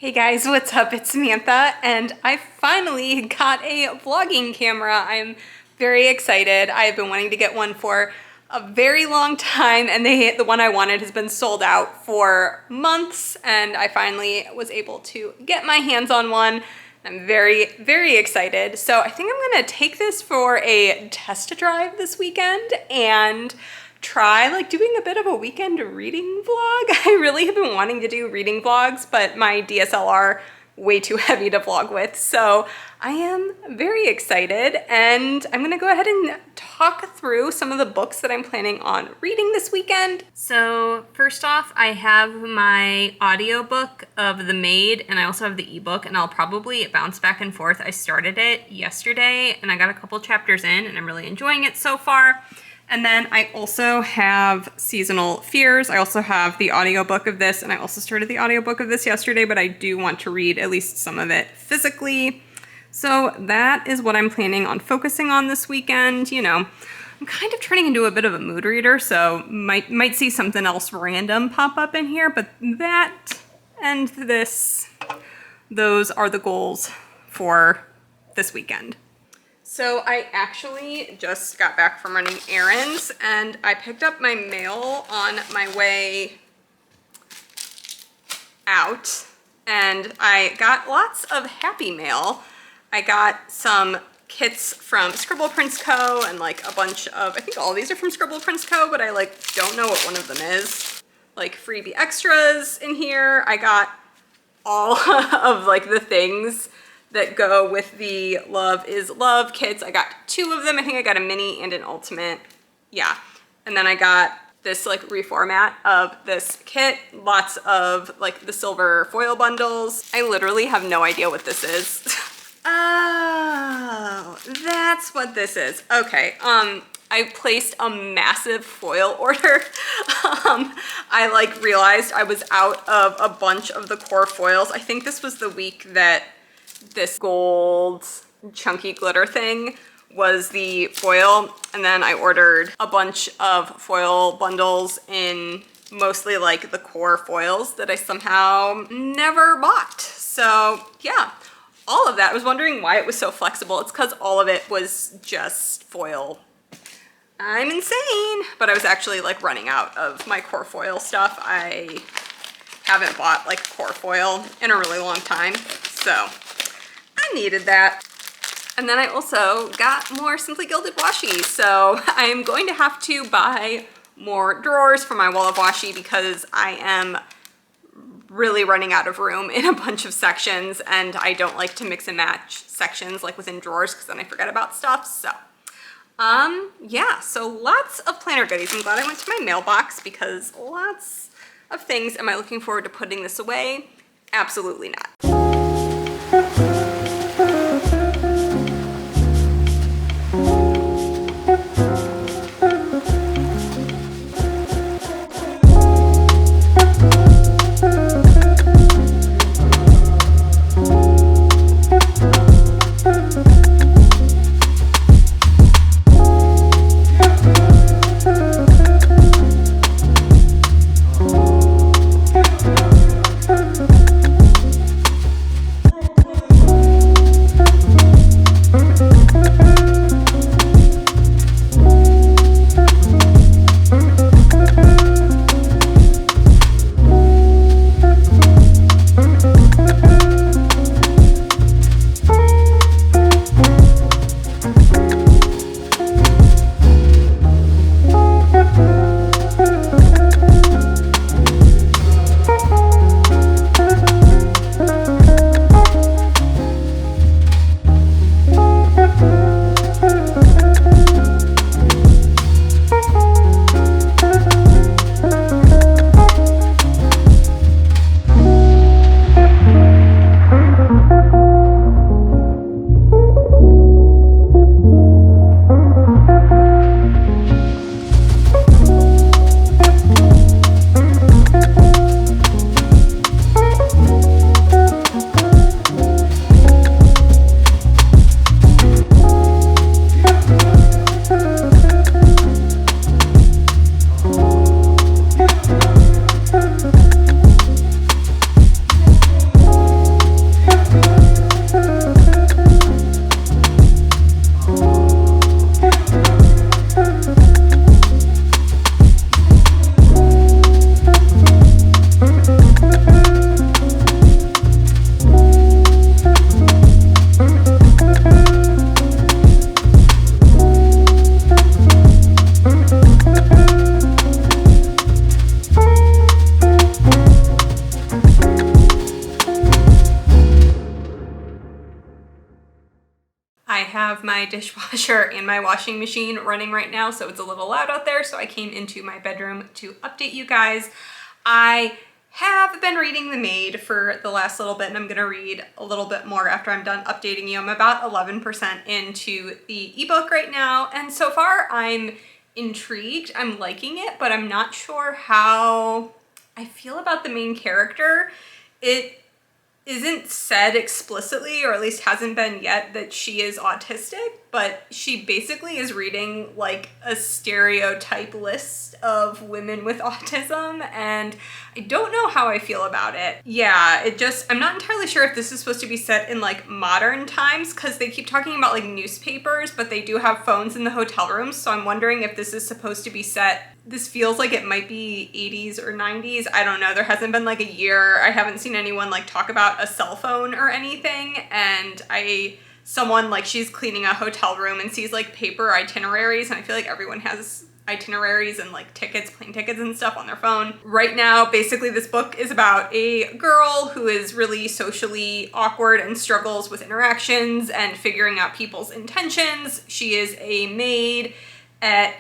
Hey guys, what's up? It's Samantha, and I finally got a vlogging camera. I'm very excited. I've been wanting to get one for a very long time, and the one I wanted has been sold out for months, and I finally was able to get my hands on one. I'm very, very excited. So I think I'm gonna take this for a test drive this weekend and try like doing a bit of a weekend reading vlog. I really have been wanting to do reading vlogs, but my DSLR way too heavy to vlog with. So I am very excited, and I'm gonna go ahead and talk through some of the books that I'm planning on reading this weekend. So first off, I have my audiobook of The Maid, and I also have the ebook, and I'll probably bounce back and forth. I started it yesterday and I got a couple chapters in and I'm really enjoying it so far. And then I also have Seasonal Fears. I also have the audiobook of this, and I also started the audiobook of this yesterday, but I do want to read at least some of it physically. So that is what I'm planning on focusing on this weekend. You know, I'm kind of turning into a bit of a mood reader, so might see something else random pop up in here, but that and this, those are the goals for this weekend. So I actually just got back from running errands, and I picked up my mail on my way out, and I got lots of happy mail. I got some kits from Scribble Prints Co. and like a bunch of, I think all of these are from Scribble Prints Co., but I like don't know what one of them is. Like freebie extras in here. I got all of like the things that go with the Love is Love kits. I got 2 of them. I think I got a mini and an ultimate. Yeah. And then I got this like reformat of this kit. Lots of like the silver foil bundles. I literally have no idea what this is. Oh, that's what this is. Okay. I placed a massive foil order. I like realized I was out of a bunch of the core foils. I think this was the week that this gold chunky glitter thing was the foil, and then I ordered a bunch of foil bundles in mostly like the core foils that I somehow never bought. So yeah, all of that. I was wondering why it was so flexible. It's because all of it was just foil. I'm insane, but I was actually like running out of my core foil stuff. I haven't bought like core foil in a really long time, so I needed that. And then I also got more Simply Gilded washi. So I'm going to have to buy more drawers for my wall of washi because I am really running out of room in a bunch of sections, and I don't like to mix and match sections like within drawers because then I forget about stuff. So yeah, so lots of planner goodies. I'm glad I went to my mailbox because lots of things. Am I looking forward to putting this away? Absolutely not. have my dishwasher and my washing machine running right now, so it's a little loud out there, so I came into my bedroom to update you guys. I have been reading The Maid for the last little bit, and I'm gonna read a little bit more after I'm done updating you. I'm about 11% into the ebook right now, and so far I'm intrigued. I'm liking it, but I'm not sure how I feel about the main character. It isn't said explicitly, or at least hasn't been yet, that she is autistic, but she basically is reading like a stereotype list of women with autism, and I don't know how I feel about it. Yeah, I'm not entirely sure if this is supposed to be set in like modern times, because they keep talking about like newspapers, but they do have phones in the hotel rooms, so I'm wondering if this is supposed to be set. This feels like it might be 80s or 90s. I don't know. There hasn't been like a year. I haven't seen anyone like talk about a cell phone or anything. And someone like she's cleaning a hotel room and sees like paper itineraries. And I feel like everyone has itineraries and like tickets, plane tickets and stuff on their phone. Right now, basically this book is about a girl who is really socially awkward and struggles with interactions and figuring out people's intentions. She is a maid at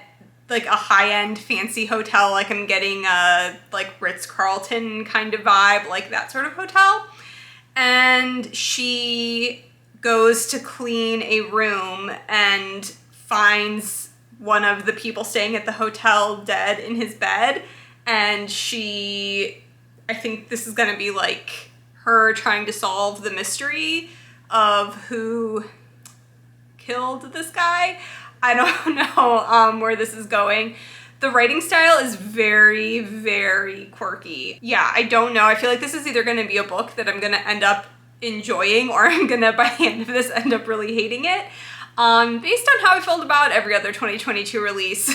like a high-end fancy hotel, like I'm getting a like Ritz-Carlton kind of vibe, like that sort of hotel. And she goes to clean a room and finds one of the people staying at the hotel dead in his bed. And I think this is gonna be like her trying to solve the mystery of who killed this guy. I don't know where this is going. The writing style is very, very quirky. Yeah, I don't know. I feel like this is either gonna be a book that I'm gonna end up enjoying, or I'm gonna, by the end of this, end up really hating it. Based on how I felt about every other 2022 release.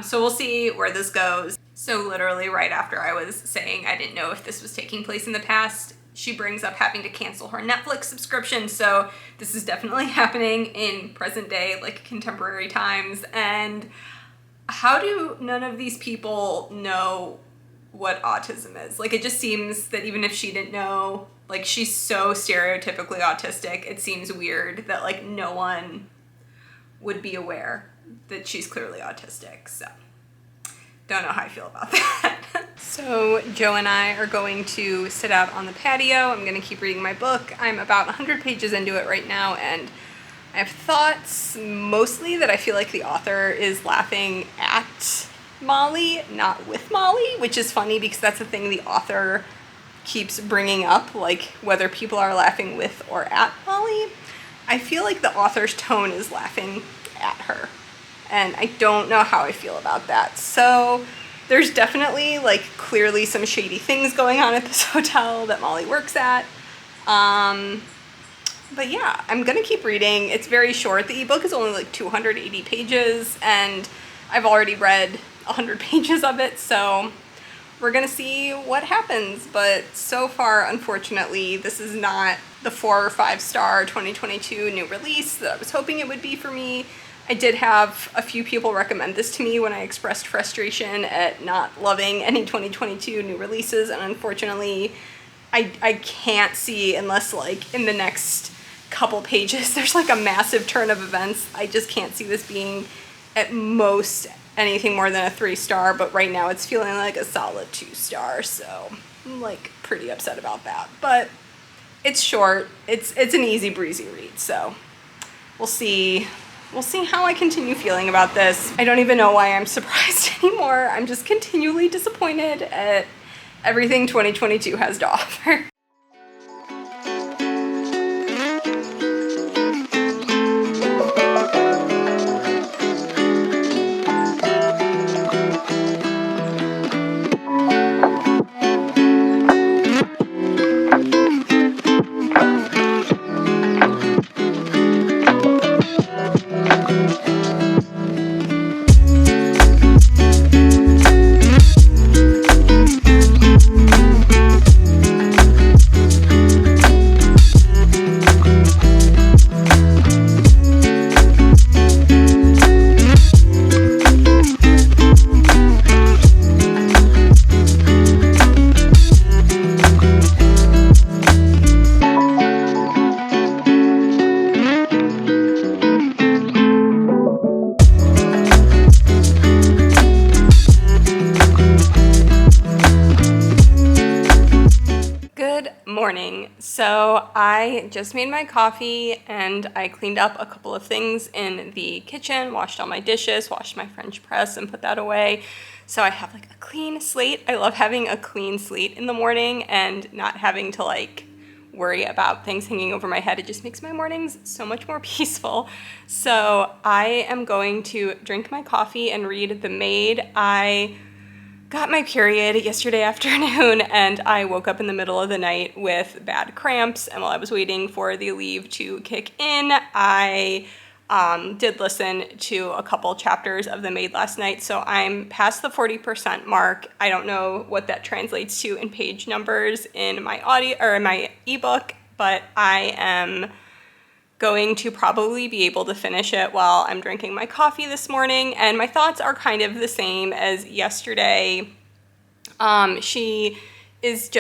So we'll see where this goes. So literally right after I was saying I didn't know if this was taking place in the past, she brings up having to cancel her Netflix subscription. So this is definitely happening in present day, like contemporary times. And how do none of these people know what autism is? Like, it just seems that even if she didn't know, like, she's so stereotypically autistic, it seems weird that like no one would be aware that she's clearly autistic. So don't know how I feel about that. So Joe and I are going to sit out on the patio. I'm going to keep reading my book. I'm about 100 pages into it right now, and I have thoughts mostly that I feel like the author is laughing at Molly, not with Molly, which is funny because that's the thing the author keeps bringing up, like whether people are laughing with or at Molly. I feel like the author's tone is laughing at her, and I don't know how I feel about that. So there's definitely like clearly some shady things going on at this hotel that Molly works at. But yeah, I'm gonna keep reading. It's very short. The ebook is only like 280 pages, and I've already read 100 pages of it, so we're gonna see what happens. But so far, unfortunately, this is not the 4 or 5 star 2022 new release that I was hoping it would be for me. I did have a few people recommend this to me when I expressed frustration at not loving any 2022 new releases, and unfortunately, I can't see, unless like in the next couple pages there's like a massive turn of events, I just can't see this being at most anything more than a 3 star, but right now it's feeling like a solid 2 star, so I'm like pretty upset about that. But it's short, it's an easy breezy read, so we'll see how I continue feeling about this. I don't even know why I'm surprised anymore. I'm just continually disappointed at everything 2022 has to offer. morning. So I just made my coffee and I cleaned up a couple of things in the kitchen, washed all my dishes, washed my French press and put that away. So I have like a clean slate. I love having a clean slate in the morning and not having to like worry about things hanging over my head. It just makes my mornings so much more peaceful. So I am going to drink my coffee and read The Maid. I got my period yesterday afternoon and I woke up in the middle of the night with bad cramps, and while I was waiting for the leave to kick in, I did listen to a couple chapters of The Maid last night, so I'm past the 40% mark. I don't know what that translates to in page numbers in my audio or in my ebook, but I am going to probably be able to finish it while I'm drinking my coffee this morning, and my thoughts are kind of the same as yesterday. It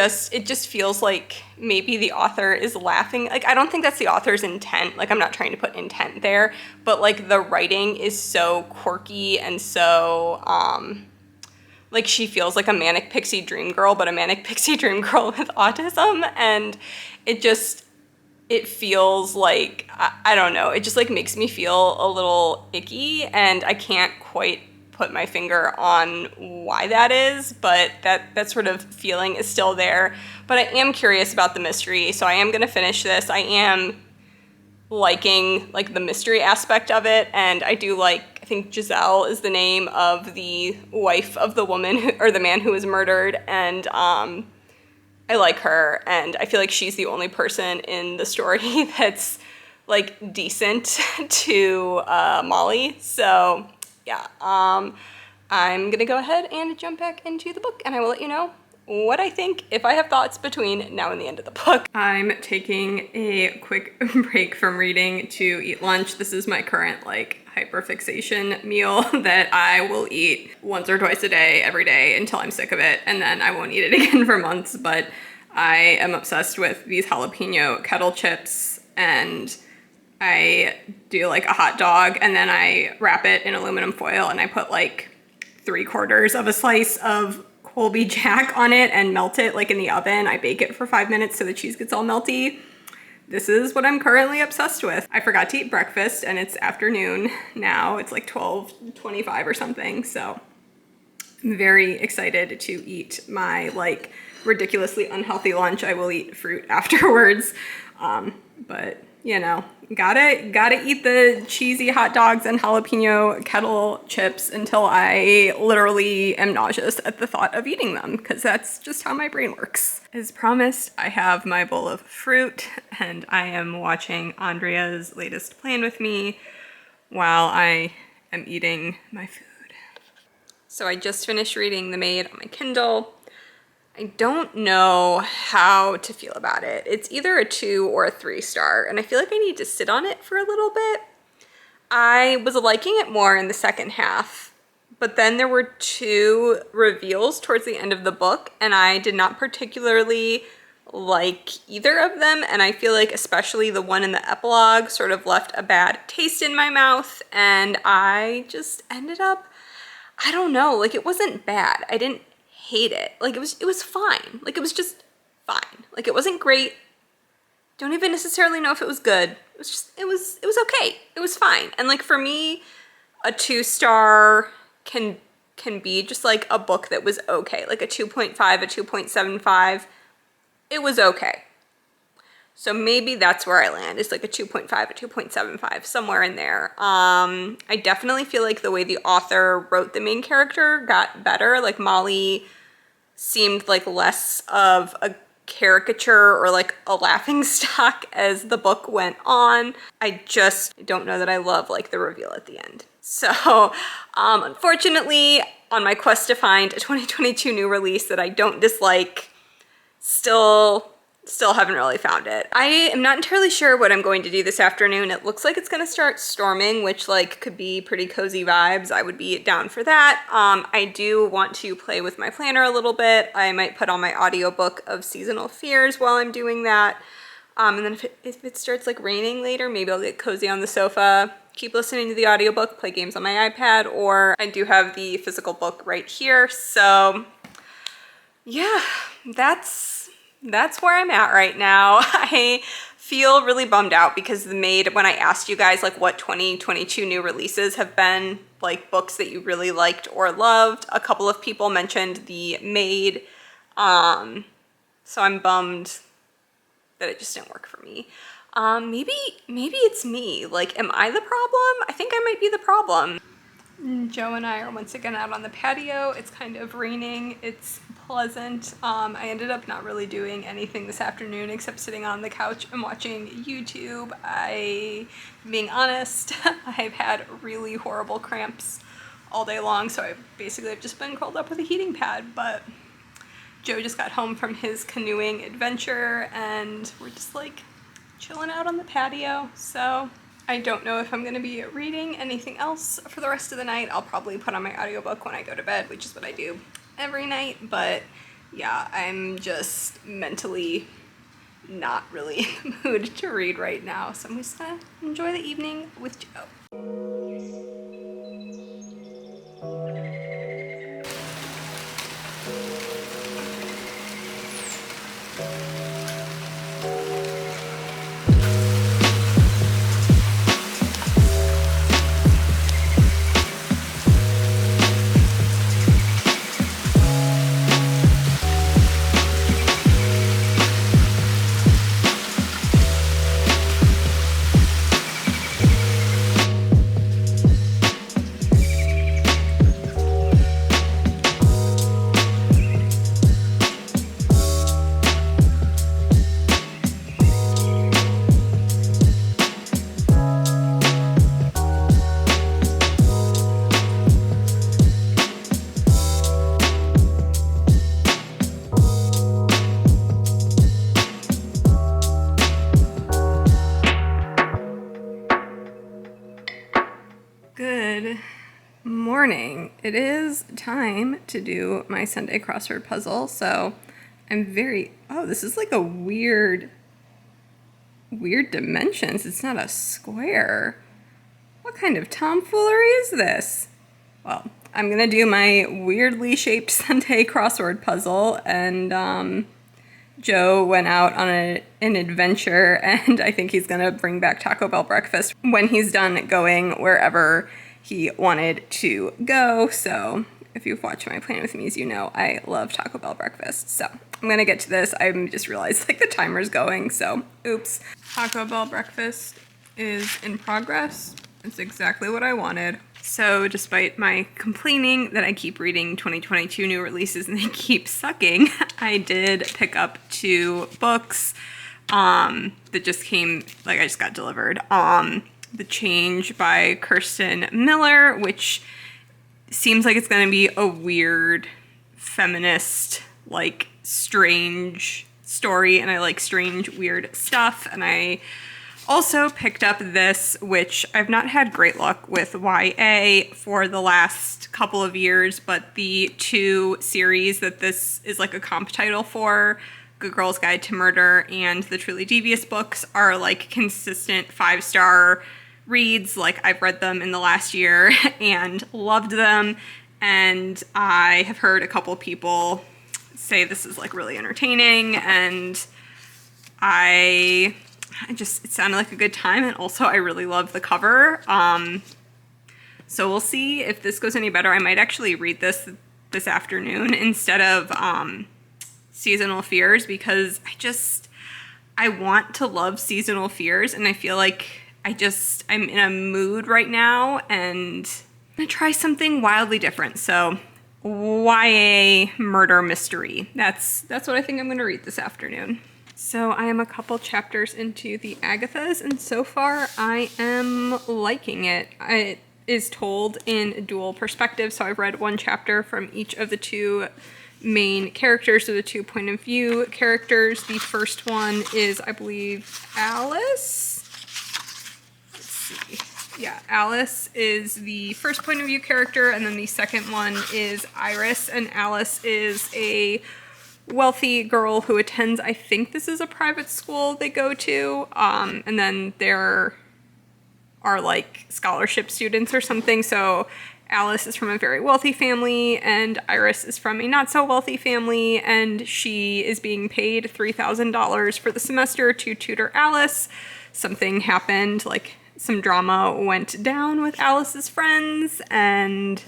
just feels like maybe the author is laughing. Like, I don't think that's the author's intent. Like, I'm not trying to put intent there, but like the writing is so quirky and so, like she feels like a manic pixie dream girl, but a manic pixie dream girl with autism, and it feels like, I don't know, it just like makes me feel a little icky, and I can't quite put my finger on why that is, but that sort of feeling is still there. But I am curious about the mystery, so I am going to finish this. I am liking like the mystery aspect of it, and I do like, I think Giselle is the name of the wife of the woman or the man who was murdered, and I like her, and I feel like she's the only person in the story that's like decent to Molly. So yeah, I'm gonna go ahead and jump back into the book, and I will let you know what I think if I have thoughts between now and the end of the book. I'm taking a quick break from reading to eat lunch. This is my current like hyperfixation meal that I will eat once or twice a day, every day until I'm sick of it, and then I won't eat it again for months. But I am obsessed with these jalapeno kettle chips, and I do like a hot dog and then I wrap it in aluminum foil and I put like 3/4 of a slice of Colby Jack on it and melt it like in the oven. I bake it for 5 minutes so the cheese gets all melty. This is what I'm currently obsessed with. I forgot to eat breakfast and it's afternoon now. It's like 12:25 or something. So I'm very excited to eat my like ridiculously unhealthy lunch. I will eat fruit afterwards. But you know, gotta eat the cheesy hot dogs and jalapeno kettle chips until I literally am nauseous at the thought of eating them, because that's just how my brain works. As promised, I have my bowl of fruit and I am watching Andrea's latest plan with me while I am eating my food. So I just finished reading The Maid on my Kindle. I don't know how to feel about it. It's either a 2 or a 3 star, and I feel like I need to sit on it for a little bit. I was liking it more in the second half, but then there were 2 reveals towards the end of the book, and I did not particularly like either of them, and I feel like especially the one in the epilogue sort of left a bad taste in my mouth, and I just ended up, I don't know, like it wasn't bad. I didn't hate it. Like it was fine. Like it was just fine. Like it wasn't great. Don't even necessarily know if it was good. It was just, it was okay. It was fine. And like for me, a 2 star can be just like a book that was okay. Like a 2.5, a 2.75. It was okay. So maybe that's where I land. It's like a 2.5, a 2.75, somewhere in there. I definitely feel like the way the author wrote the main character got better. Like Molly seemed like less of a caricature or like a laughing stock as the book went on. I just don't know that I love like the reveal at the end. So unfortunately, on my quest to find a 2022 new release that I don't dislike, still haven't really found it. I am not entirely sure what I'm going to do this afternoon. It looks like it's gonna start storming, which like could be pretty cozy vibes. I would be down for that. I do want to play with my planner a little bit. I might put on my audiobook of Seasonal Fears while I'm doing that. And then if it starts like raining later, maybe I'll get cozy on the sofa, keep listening to the audiobook, play games on my iPad, or I do have the physical book right here. So yeah, that's that's where I'm at right now. I feel really bummed out because the Maid, when I asked you guys like what 2022 new releases have been, like books that you really liked or loved, a couple of people mentioned the Maid. So I'm bummed that it just didn't work for me. Maybe it's me. Like, am I the problem? I think I might be the problem. Joe and I are once again out on the patio. It's kind of raining. It's pleasant. I ended up not really doing anything this afternoon except sitting on the couch and watching YouTube. Being honest, I've had really horrible cramps all day long, so I basically have just been curled up with a heating pad, but Joe just got home from his canoeing adventure and we're just like chilling out on the patio. So I don't know if I'm going to be reading anything else for the rest of the night. I'll probably put on my audiobook when I go to bed, which is what I do every night. But yeah, I'm just mentally not really in the mood to read right now. So I'm just going to enjoy the evening with Joe. Good morning. It is time to do my Sunday crossword puzzle. So this is like a weird dimensions. It's not a square. What kind of tomfoolery is this? Well, I'm gonna do my weirdly shaped Sunday crossword puzzle, and Joe went out on an adventure, and I think he's gonna bring back Taco Bell breakfast when he's done going wherever he wanted to go. So if you've watched my Plan With Me's, you know I love Taco Bell breakfast. So I'm gonna get to this. I just realized like the timer's going, so oops. Taco Bell breakfast is in progress. It's exactly what I wanted. So despite my complaining that I keep reading 2022 new releases and they keep sucking, I did pick up 2 books that just came, like I just got delivered. The Change by Kirsten Miller, which seems like it's going to be a weird feminist, like strange story, and I like strange, weird stuff. And I also picked up this, which I've not had great luck with YA for the last couple of years, but the 2 series that this is like a comp title for, Good Girl's Guide to Murder and the Truly Devious books, are like consistent 5-star reads. Like I've read them in the last year and loved them, and I have heard a couple people say this is like really entertaining, and it sounded like a good time, and also I really love the cover. So we'll see if this goes any better. I might actually read this afternoon instead of Seasonal Fears, because I want to love Seasonal Fears, and I feel like I'm in a mood right now, and I'm gonna try something wildly different. So YA murder mystery. That's what I think I'm gonna read this afternoon. So I am a couple chapters into the Agathas, and so far I am liking it. It is told in dual perspectives, so I've read 1 chapter from each of the 2 main characters, or the 2 point of view characters. The first one is, I believe, Alice. Let's see. Yeah, Alice is the first point of view character, and then the second one is Iris, and Alice is a wealthy girl who attends, I think this is a private school they go to, and then there are like scholarship students or something. So Alice is from a very wealthy family and Iris is from a not so wealthy family, and she is being paid $3,000 for the semester to tutor Alice. Something happened, like some drama went down with Alice's friends, and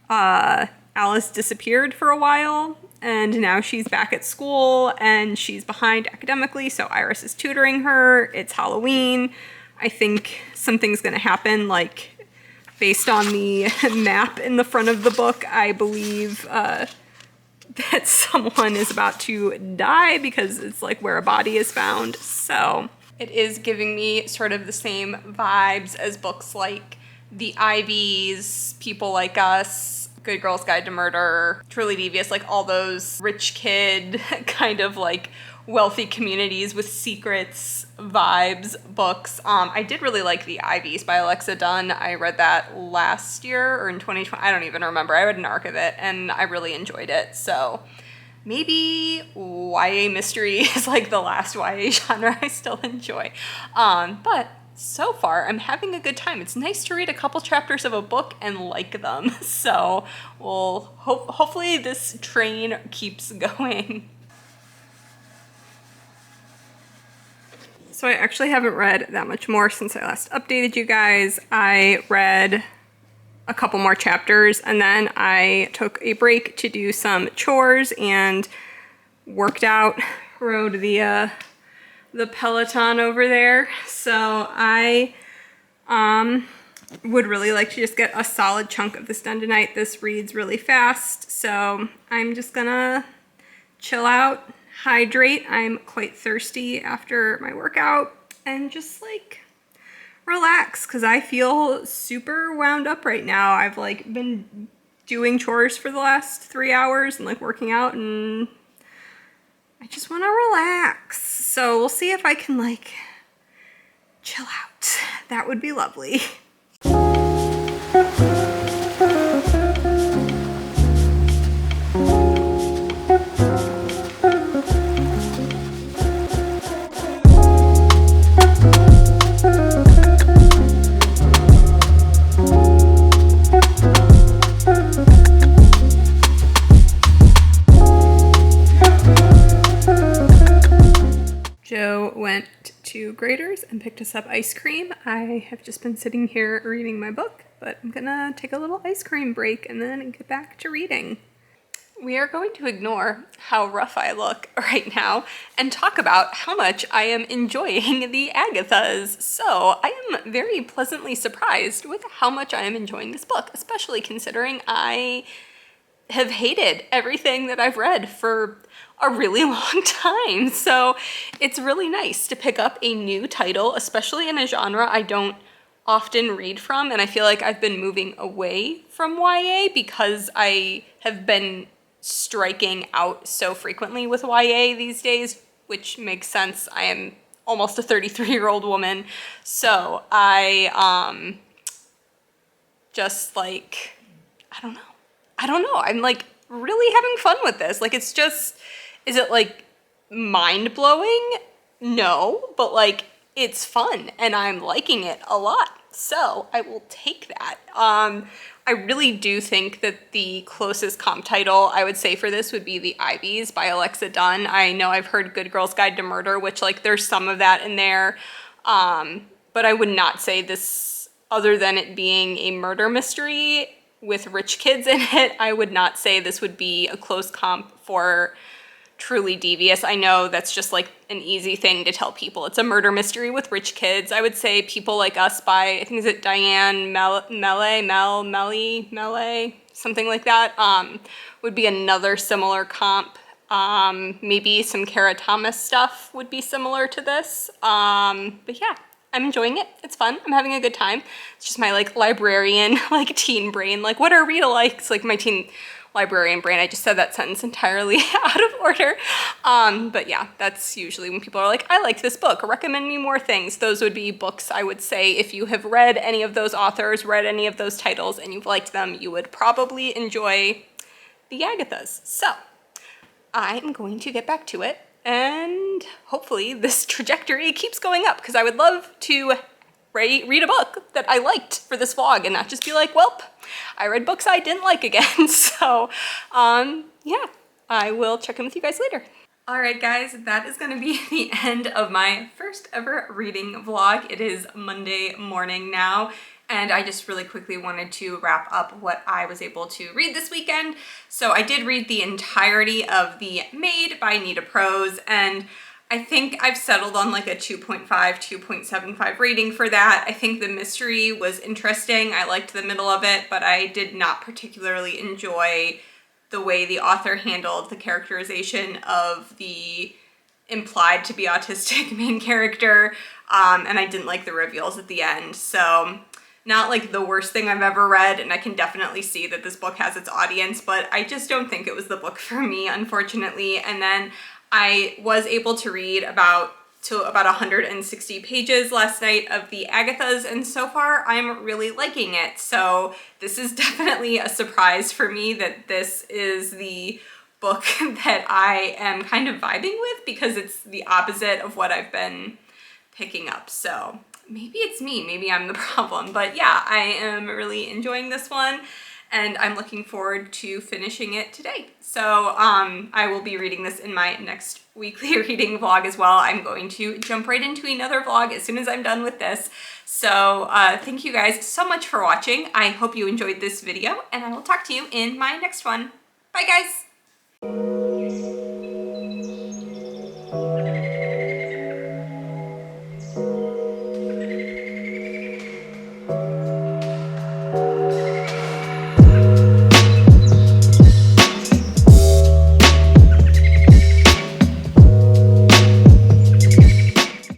Alice disappeared for a while, and now she's back at school and she's behind academically, so Iris is tutoring her. It's Halloween. I think something's gonna happen, like based on the map in the front of the book, I believe that someone is about to die because it's like where a body is found. So it is giving me sort of the same vibes as books like The Ivies, People Like Us, Good Girl's Guide to Murder, Truly Devious, like all those rich kid kind of like wealthy communities with secrets vibes books. I did really like The Ivies by Alexa Dunn. I read that last year or in 2020. I don't even remember. I read an arc of it and I really enjoyed it. So maybe YA mystery is like the last YA genre I still enjoy. But so far I'm having a good time. It's nice to read a couple chapters of a book and like them. So we'll hopefully this train keeps going. So I actually haven't read that much more since I last updated you guys. I read a couple more chapters and then I took a break to do some chores and worked out, rode the Peloton over there. So I would really like to just get a solid chunk of this done tonight. This reads really fast, so I'm just gonna chill out, hydrate. I'm quite thirsty after my workout, and just like relax because I feel super wound up right now. I've like been doing chores for the last 3 hours and like working out, and I just want to relax. So we'll see if I can like chill out. That would be lovely. Joe went to Grader's and picked us up ice cream. I have just been sitting here reading my book, but I'm gonna take a little ice cream break and then get back to reading. We are going to ignore how rough I look right now and talk about how much I am enjoying the Agathas. So I am very pleasantly surprised with how much I am enjoying this book, especially considering I have hated everything that I've read for a really long time. So it's really nice to pick up a new title, especially in a genre I don't often read from. And I feel like I've been moving away from YA because I have been striking out so frequently with YA these days, which makes sense. I am almost a 33-year-old woman. So I just like, I don't know. I'm like really having fun with this. Like it's just, is it like mind-blowing? No, but like it's fun and I'm liking it a lot. So I will take that. I really do think that the closest comp title I would say for this would be The Ivies by Alexa Dunn. I know I've heard Good Girl's Guide to Murder, which like there's some of that in there. But I would not say this, other than it being a murder mystery with rich kids in it, I would not say this would be a close comp for Truly Devious. I know that's just like an easy thing to tell people. It's a murder mystery with rich kids. I would say People Like Us by, I think is it Diane Mele, something like that, would be another similar comp. Maybe some Kara Thomas stuff would be similar to this. But yeah, I'm enjoying it. It's fun. I'm having a good time. It's just my like librarian, like teen brain. Like what are read alikes? Like my teen librarian brain. I just said that sentence entirely out of order. But yeah, that's usually when people are like, I like this book, recommend me more things. Those would be books I would say if you have read any of those authors, read any of those titles, and you've liked them, you would probably enjoy the Agathas. So I'm going to get back to it. And hopefully this trajectory keeps going up because I would love to read a book that I liked for this vlog and not just be like, welp, I read books I didn't like again. So, yeah, I will check in with you guys later. All right, guys, that is gonna be the end of my first ever reading vlog. It is Monday morning now, and I just really quickly wanted to wrap up what I was able to read this weekend. So I did read the entirety of the Maid by Nita Prose, and I think I've settled on like a 2.5, 2.75 rating for that. I think the mystery was interesting. I liked the middle of it, but I did not particularly enjoy the way the author handled the characterization of the implied to be autistic main character, and I didn't like the reveals at the end. So not like the worst thing I've ever read, and I can definitely see that this book has its audience, but I just don't think it was the book for me, unfortunately. And then I was able to read about 160 pages last night of the Agathas, and so far I'm really liking it. So this is definitely a surprise for me that this is the book that I am kind of vibing with, because it's the opposite of what I've been picking up. So maybe it's me, maybe I'm the problem, but yeah, I am really enjoying this one, and I'm looking forward to finishing it today. So I will be reading this in my next weekly reading vlog as well. I'm going to jump right into another vlog as soon as I'm done with this. So thank you guys so much for watching. I hope you enjoyed this video, and I will talk to you in my next one. Bye, guys.